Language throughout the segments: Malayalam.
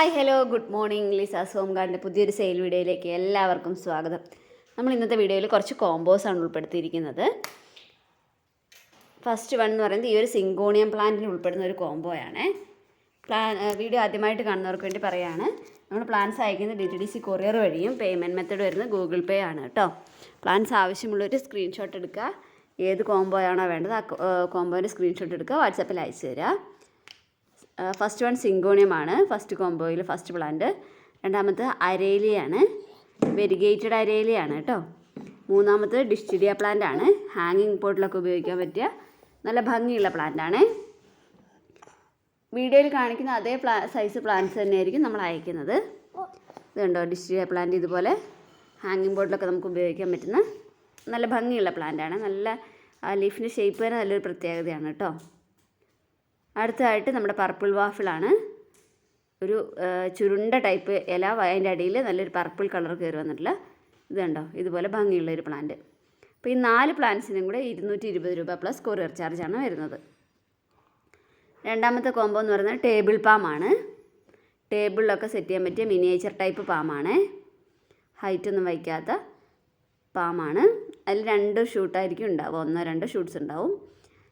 Hi hello good morning. Lisa's home ഗാർഡൻ്റെ പുതിയൊരു സെയിൽ വീഡിയോയിലേക്ക് എല്ലാവർക്കും സ്വാഗതം. നമ്മൾ ഇന്നത്തെ വീഡിയോയിൽ കുറച്ച് കോമ്പോസാണ് ഉൾപ്പെടുത്തിയിരിക്കുന്നത്. ഫസ്റ്റ് വൺ എന്ന് പറയുന്നത് ഈ ഒരു സിങ്കോണിയം പ്ലാന്റിന് ഉൾപ്പെടുന്ന ഒരു കോംബോയാണ്. വീഡിയോ ആദ്യമായിട്ട് കാണുന്നവർക്ക് വേണ്ടി പറയുകയാണ്, നമ്മൾ പ്ലാൻസ് അയക്കുന്നത് DTDC കൊറിയർ വഴിയും പേയ്മെൻറ്റ് മെത്തേഡ് വരുന്നത് ഗൂഗിൾ പേ ആണ് കേട്ടോ. പ്ലാൻസ് ആവശ്യമുള്ളൊരു സ്ക്രീൻഷോട്ട് എടുക്കുക, ഏത് കോംബോയാണോ വേണ്ടത് ആ കോംബോൻ്റെ സ്ക്രീൻഷോട്ട് എടുക്കുക, വാട്സാപ്പിൽ അയച്ചു തരിക. ഫസ്റ്റ് വൺ സിങ്കോണിയമാണ്, ഫസ്റ്റ് കോംബോയിൽ ഫസ്റ്റ് പ്ലാന്റ്. രണ്ടാമത്തെ അരേലിയാണ്, വെരിഗേറ്റഡ് അരേലിയാണ് കേട്ടോ. മൂന്നാമത്തെ ഡിസ്റ്റിഡിയ പ്ലാന്റ് ആണ്, ഹാങ്ങിങ് പോട്ടിലൊക്കെ ഉപയോഗിക്കാൻ പറ്റിയ നല്ല ഭംഗിയുള്ള പ്ലാന്റാണ്. വീഡിയോയിൽ കാണിക്കുന്ന അതേ സൈസ് പ്ലാന്റ്സ് തന്നെയായിരിക്കും നമ്മൾ അയക്കുന്നത്. ഇതുണ്ടോ ഡിസ്റ്റിഡിയ പ്ലാന്റ്, ഇതുപോലെ ഹാങ്ങിങ് പോട്ടിലൊക്കെ നമുക്ക് ഉപയോഗിക്കാൻ പറ്റുന്ന നല്ല ഭംഗിയുള്ള പ്ലാന്റാണ്. നല്ല ലീഫിൻ്റെ ഷേപ്പ് തന്നെ നല്ലൊരു പ്രത്യേകതയാണ് കേട്ടോ. അടുത്തതായിട്ട് നമ്മുടെ പർപ്പിൾ വാഫിളാണ്, ഒരു ചുരുണ്ട ടൈപ്പ് ഇല, അതിൻ്റെ അടിയിൽ നല്ലൊരു പർപ്പിൾ കളർ കയറി വന്നിട്ടുള്ള ഇത് കണ്ടോ, ഇതുപോലെ ഭംഗിയുള്ളൊരു പ്ലാന്റ്. അപ്പോൾ ഈ 4 പ്ലാന്റ്സിനും കൂടെ 220 രൂപ പ്ലസ് കൊറിയർ ചാർജാണ് വരുന്നത്. രണ്ടാമത്തെ കോംബോ എന്ന് പറയുന്നത് ടേബിൾ പാമാണ്. ടേബിളിലൊക്കെ സെറ്റ് ചെയ്യാൻ പറ്റിയ മിനിയേച്ചർ ടൈപ്പ് പാമാണ്, ഹൈറ്റൊന്നും വയ്ക്കാത്ത പാമാണ്. അതിൽ 2 ഷൂട്ടായിരിക്കും ഉണ്ടാവും, 1-2 ഷൂട്ട്സ് ഉണ്ടാവും.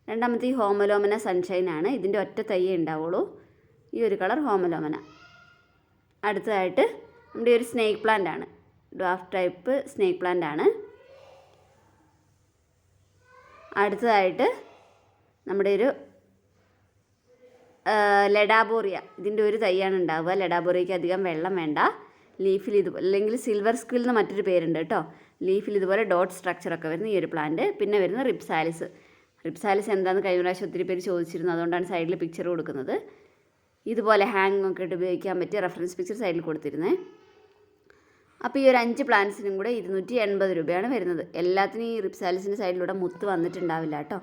രണ്ടാമത്തെ ഈ ഹോമലോമന സൺഷൈനാണ്, ഇതിൻ്റെ ഒറ്റ തയ്യേ ഉണ്ടാവുള്ളൂ. ഈ ഒരു കളർ ഹോമലോമന. അടുത്തതായിട്ട് നമ്മുടെ ഒരു സ്നേക്ക് പ്ലാന്റ് ആണ്, ഡ്വാഫ് ടൈപ്പ് സ്നേക്ക് പ്ലാന്റ് ആണ്. അടുത്തതായിട്ട് നമ്മുടെ ഒരു ലഡാബോറിയ, ഇതിൻ്റെ ഒരു തൈയാണ് ഉണ്ടാവുക. ലഡാബോറിയയ്ക്ക് അധികം വെള്ളം വേണ്ട. ലീഫിൽ ഇതുപോലെ, അല്ലെങ്കിൽ സിൽവർ സ്ക്വിൽ എന്ന് മറ്റൊരു പേരുണ്ട് കേട്ടോ. ലീഫിൽ ഇതുപോലെ ഡോട്ട് സ്ട്രക്ചറൊക്കെ വരുന്ന ഈ ഒരു പ്ലാന്റ്. പിന്നെ വരുന്ന റിപ്സാലിസ്. റിപ്സാലിസ് എന്താണെന്ന് കഴിഞ്ഞ പ്രാവശ്യം ഒത്തിരി പേര് ചോദിച്ചിരുന്നു, അതുകൊണ്ടാണ് സൈഡിൽ പിക്ചർ കൊടുക്കുന്നത്. ഇതുപോലെ ഹാങ് ഒക്കെ ഇട്ട് ഉപയോഗിക്കാൻ പറ്റിയ റെഫറൻസ് പിക്ചർ സൈഡിൽ കൊടുത്തിരുന്നത്. അപ്പോൾ ഈ ഒരു 5 പ്ലാന്റ്സിനും കൂടെ 280 രൂപയാണ് വരുന്നത്. എല്ലാത്തിനും ഈ റിപ്സാലിസിൻ്റെ സൈഡിലൂടെ മുത്ത് വന്നിട്ടുണ്ടാവില്ല കേട്ടോ.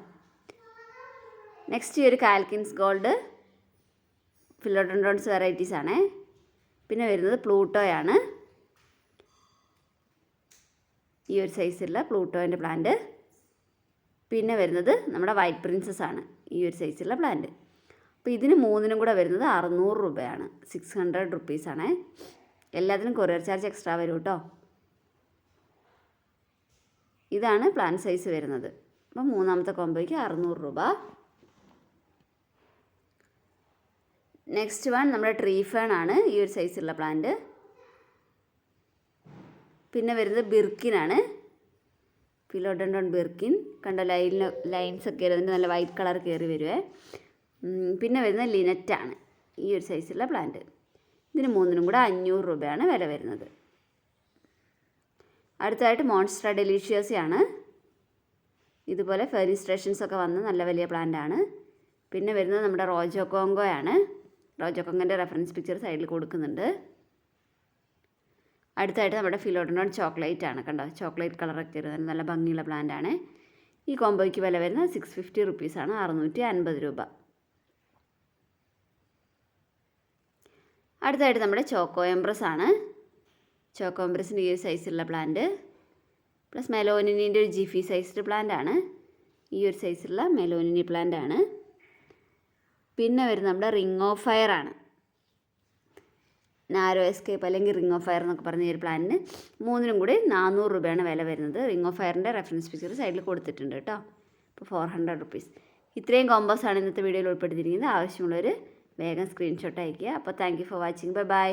നെക്സ്റ്റ് ഈ ഒരു കാൽക്കിൻസ് ഗോൾഡ് ഫിലോഡൻഡ്രോൺസ് വെറൈറ്റീസ് ആണ്. പിന്നെ വരുന്നത് പ്ലൂട്ടോയാണ്, ഈ ഒരു സൈസിലുള്ള പ്ലൂട്ടോൻ്റെ പ്ലാന്റ്. പിന്നെ വരുന്നത് നമ്മുടെ വൈറ്റ് പ്രിൻസസ് ആണ്, ഈ ഒരു സൈസുള്ള പ്ലാന്റ്. അപ്പോൾ ഇതിന് 3നും കൂടെ വരുന്നത് 600 രൂപയാണ്, 600 റുപ്പീസാണ്. എല്ലാത്തിനും കൊറിയർ ചാർജ് എക്സ്ട്രാ വരും കേട്ടോ. ഇതാണ് പ്ലാന്റ് സൈസ് വരുന്നത്. അപ്പം മൂന്നാമത്തെ കോംബോയ്ക്ക് 600 രൂപ. നെക്സ്റ്റ് വൺ നമ്മുടെ ട്രീ ഫേൺ ആണ്, ഈ ഒരു സൈസുള്ള പ്ലാന്റ്. പിന്നെ വരുന്നത് ബിർക്കിനാണ്, ഫിലോഡൻഡ്രോൺ ബിർക്കിൻ. കണ്ട ലൈൻസ് ഒക്കെ അതിൻ്റെ നല്ല വൈറ്റ് കളർ കയറി വരുവേ. പിന്നെ വരുന്നത് ലിനറ്റാണ്, ഈ ഒരു സൈസുള്ള പ്ലാന്റ്. ഇതിന് 3നും കൂടെ 500 രൂപയാണ് വില വരുന്നത്. അടുത്തതായിട്ട് മോൺസ്ട്ര ഡെലീഷ്യസിയാണ്, ഇതുപോലെ ഫെറിസ്ട്രേഷൻസ് ഒക്കെ വന്ന് നല്ല വലിയ പ്ലാന്റാണ്. പിന്നെ വരുന്നത് നമ്മുടെ റോജോ കോങ്കോയാണ്. റോജോ കോങ്കോൻ്റെ റെഫറൻസ് പിക്ചർ സൈഡിൽ കൊടുക്കുന്നുണ്ട്. അടുത്തായിട്ട് നമ്മുടെ ഫിലോഡൻഡ്രോൺ ചോക്ലേറ്റ് ആണ്, കണ്ടോ ചോക്ലേറ്റ് കളറൊക്കെ വരുന്നത് നല്ല ഭംഗിയുള്ള പ്ലാന്റ് ആണ്. ഈ കോംബോയ്ക്ക് വില വരുന്നത് 650 റുപ്പീസാണ്, 650 രൂപ. അടുത്തായിട്ട് നമ്മുടെ ചോക്കോ എംബ്രസ് ആണ്. ചോക്കോ എംബ്രസിൻ്റെ ഈ ഒരു സൈസുള്ള പ്ലാന്റ്, പ്ലസ് മെലോനിനിൻ്റെ ഒരു ജിഫി സൈസ്ഡ് പ്ലാന്റ് ആണ്. ഈ ഒരു സൈസുള്ള മെലോനിനി പ്ലാന്റ് ആണ്. പിന്നെ വരുന്നത് നമ്മുടെ റിംഗ് ഓഫ് ഫയർ ആണ്, നാരോ എസ്കേപ്പ് അല്ലെങ്കിൽ റിംഗ് ഓഫ് ഫയർ എന്നൊക്കെ പറഞ്ഞ ഈ ഒരു പ്ലാന്റിന് 3നും കൂടി 400 രൂപയാണ് വില വരുന്നത്. റിംഗ് ഓഫ് ഫയറിൻ്റെ റെഫറൻസ് പിക്ചർ സൈഡിൽ കൊടുത്തിട്ടുണ്ട് കേട്ടോ. അപ്പോൾ 400 റുപ്പീസ്. ഇത്രയും കോമ്പോസാണ് ഇന്നത്തെ വീഡിയോയിൽ ഉൾപ്പെടുത്തിയിരിക്കുന്നത്. ആവശ്യമുള്ളവർ വേഗം സ്ക്രീൻഷോട്ട് അയയ്ക്കുക. അപ്പോൾ thank you for watching. Bye bye.